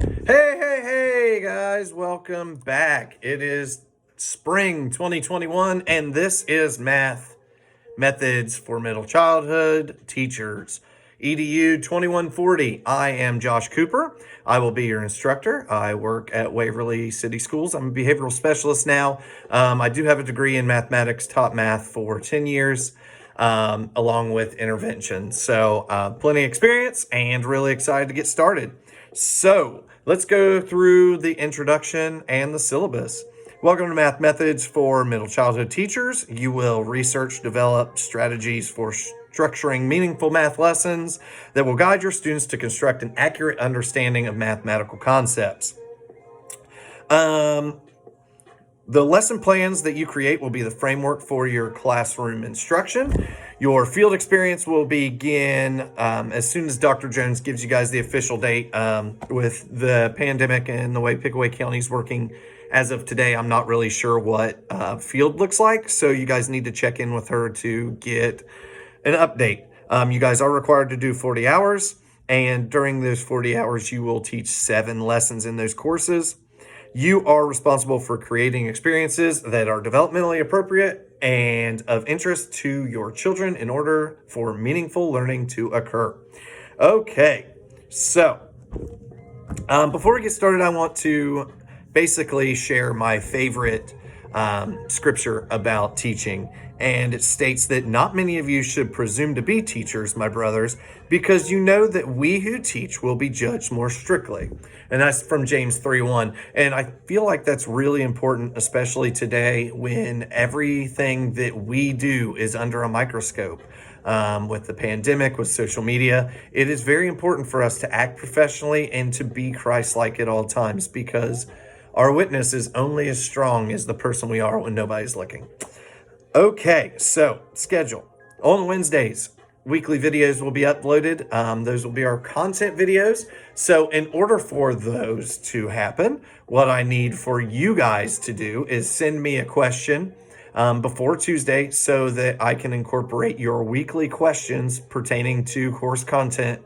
Hey, guys, welcome back. It is spring 2021, and this is Math Methods for Middle Childhood Teachers. EDU 2140. I am Josh Cooper. I will be your instructor. I work at Waverly City Schools. I'm a behavioral specialist now. I do have a degree in mathematics, taught math for 10 years. Along with intervention. So plenty of experience and really excited to get started. So let's go through the introduction and the syllabus. Welcome to Math Methods for Middle Childhood Teachers. You will research, develop strategies for structuring meaningful math lessons that will guide your students to construct an accurate understanding of mathematical concepts. The lesson plans that you create will be the framework for your classroom instruction. Your field experience will begin as soon as Dr. Jones gives you guys the official date. With the pandemic and the way Pickaway County is working as of today, I'm not really sure what field looks like. So you guys need to check in with her to get an update. You guys are required to do 40 hours. And during those 40 hours, you will teach 7 lessons in those courses. You are responsible for creating experiences that are developmentally appropriate and of interest to your children in order for meaningful learning to occur. Okay, so before we get started, I want to basically share my favorite scripture about teaching. And it states that not many of you should presume to be teachers, my brothers, because you know that we who teach will be judged more strictly. And that's from James 3:1. And I feel like that's really important, especially today when everything that we do is under a microscope. With the pandemic, with social media, it is very important for us to act professionally and to be Christ-like at all times, because our witness is only as strong as the person we are when nobody's looking. Okay, so schedule. On Wednesdays, weekly videos will be uploaded. Those will be our content videos. So in order for those to happen, what I need for you guys to do is send me a question before Tuesday so that I can incorporate your weekly questions pertaining to course content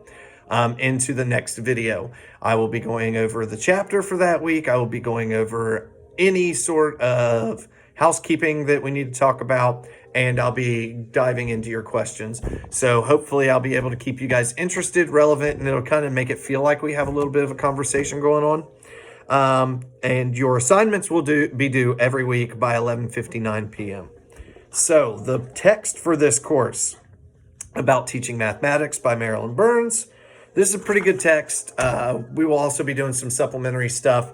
into the next video. I will be going over the chapter for that week. I will be going over any sort of housekeeping that we need to talk about, and I'll be diving into your questions. So hopefully I'll be able to keep you guys interested, relevant, and it'll kind of make it feel like we have a little bit of a conversation going on. And your assignments will be due every week by 11:59 p.m. So the text for this course, About Teaching Mathematics by Marilyn Burns. This is a pretty good text. We will also be doing some supplementary stuff.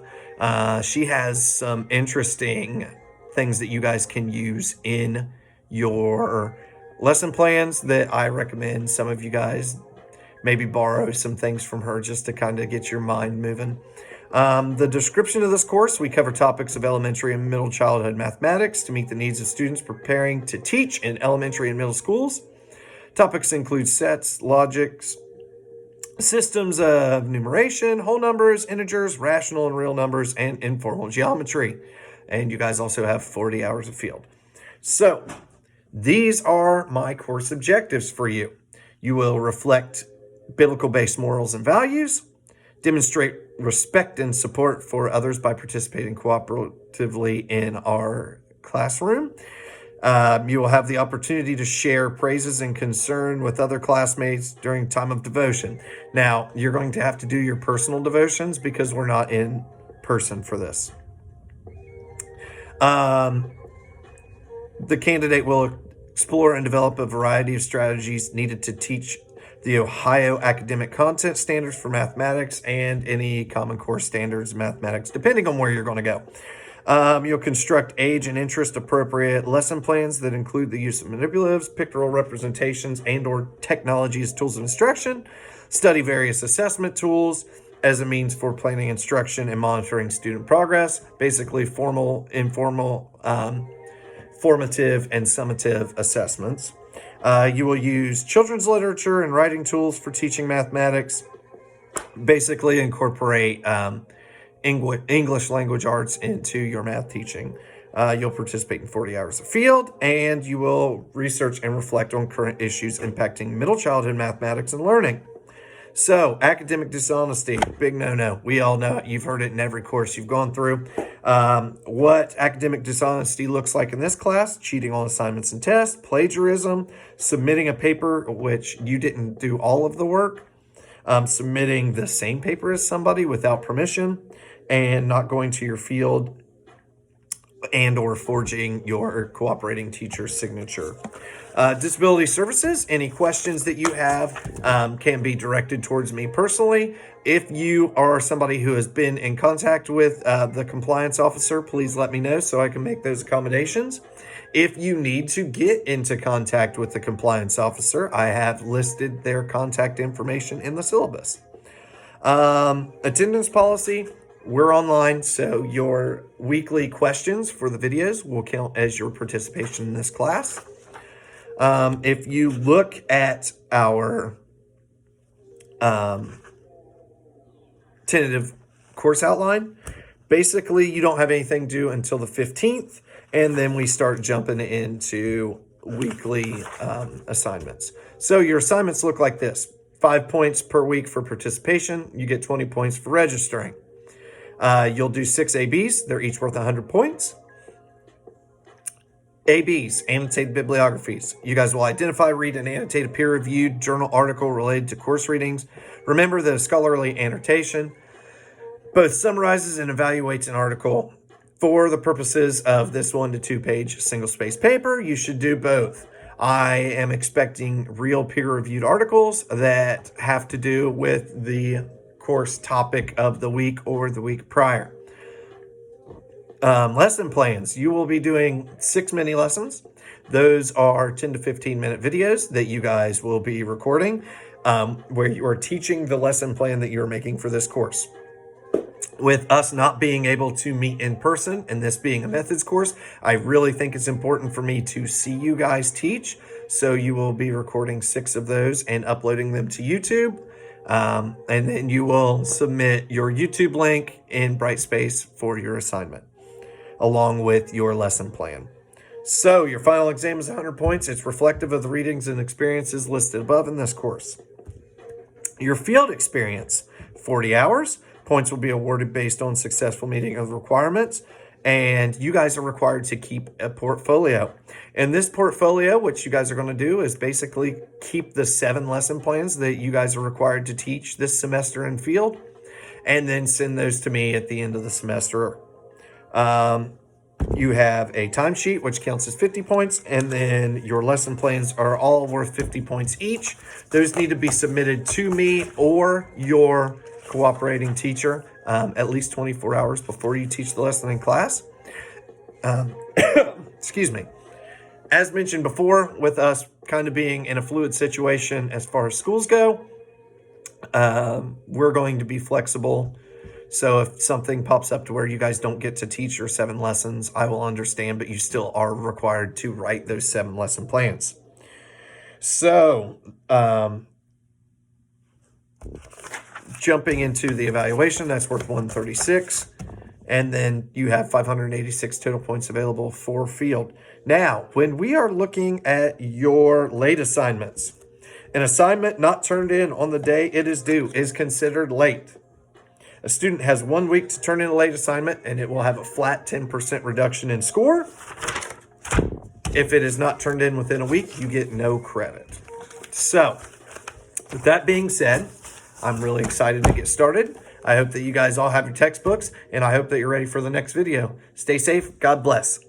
She has some interesting things that you guys can use in your lesson plans that I recommend some of you guys maybe borrow some things from her just to kind of get your mind moving. The description of this course, we cover topics of elementary and middle childhood mathematics to meet the needs of students preparing to teach in elementary and middle schools. Topics include sets, logics, systems of numeration, whole numbers, integers, rational and real numbers, and informal geometry. And you guys also have 40 hours of field. So these are my course objectives for you. You will reflect biblical-based morals and values, demonstrate respect and support for others by participating cooperatively in our classroom. You will have the opportunity to share praises and concern with other classmates during time of devotion. Now, you're going to have to do your personal devotions because we're not in person for this. The candidate will explore and develop a variety of strategies needed to teach the Ohio Academic Content Standards for Mathematics and any Common Core Standards in Mathematics, depending on where you're going to go. You'll construct age and interest appropriate lesson plans that include the use of manipulatives, pictorial representations, and/or technology as tools of instruction. Study various assessment tools as a means for planning instruction and monitoring student progress. Basically, formal, informal, formative, and summative assessments. You will use children's literature and writing tools for teaching mathematics. Basically, incorporate English language arts into your math teaching. You'll participate in 40 hours of field, and you will research and reflect on current issues impacting middle childhood mathematics and learning. So, academic dishonesty, big no-no. We all know it. You've heard it in every course you've gone through. What academic dishonesty looks like in this class: cheating on assignments and tests, plagiarism, submitting a paper which you didn't do all of the work, submitting the same paper as somebody without permission, and not going to your field and or forging your cooperating teacher's signature. Disability services, any questions that you have can be directed towards me personally. If you are somebody who has been in contact with the compliance officer, please let me know so I can make those accommodations. If you need to get into contact with the compliance officer, I have listed their contact information in the syllabus. Attendance policy, we're online, so your weekly questions for the videos will count as your participation in this class. If you look at our tentative course outline, basically you don't have anything due until the 15th, and then we start jumping into weekly assignments. So your assignments look like this: 5 points per week for participation. You get 20 points for registering. You'll do 6 ABs. They're each worth 100 points. ABs, annotated bibliographies. You guys will identify, read, and annotate a peer-reviewed journal article related to course readings. Remember that a scholarly annotation both summarizes and evaluates an article. For the purposes of this 1 to 2 page single-space paper, you should do both. I am expecting real peer-reviewed articles that have to do with the course topic of the week or the week prior. Lesson plans. You will be doing 6 mini lessons. Those are 10 to 15 minute videos that you guys will be recording, where you are teaching the lesson plan that you're making for this course. With us not being able to meet in person and this being a methods course, I really think it's important for me to see you guys teach. So you will be recording 6 of those and uploading them to YouTube. And then you will submit your YouTube link in Brightspace for your assignment, along with your lesson plan. So your final exam is 100 points. It's reflective of the readings and experiences listed above in this course. Your field experience, 40 hours. Points will be awarded based on successful meeting of the requirements. And you guys are required to keep a portfolio. And this portfolio, what you guys are going to do is basically keep the 7 lesson plans that you guys are required to teach this semester in field, and then send those to me at the end of the semester. You have a timesheet, which counts as 50 points, and then your lesson plans are all worth 50 points each. Those need to be submitted to me or your cooperating teacher at least 24 hours before you teach the lesson in class. Excuse me. As mentioned before, with us kind of being in a fluid situation as far as schools go, we're going to be flexible. So if something pops up to where you guys don't get to teach your 7 lessons, I will understand, but you still are required to write those 7 lesson plans. So, jumping into the evaluation, that's worth 136. And then you have 586 total points available for field. Now, when we are looking at your late assignments, an assignment not turned in on the day it is due is considered late. A student has 1 week to turn in a late assignment, and it will have a flat 10% reduction in score. If it is not turned in within a week, you get no credit. So, with that being said, I'm really excited to get started. I hope that you guys all have your textbooks, and I hope that you're ready for the next video. Stay safe. God bless.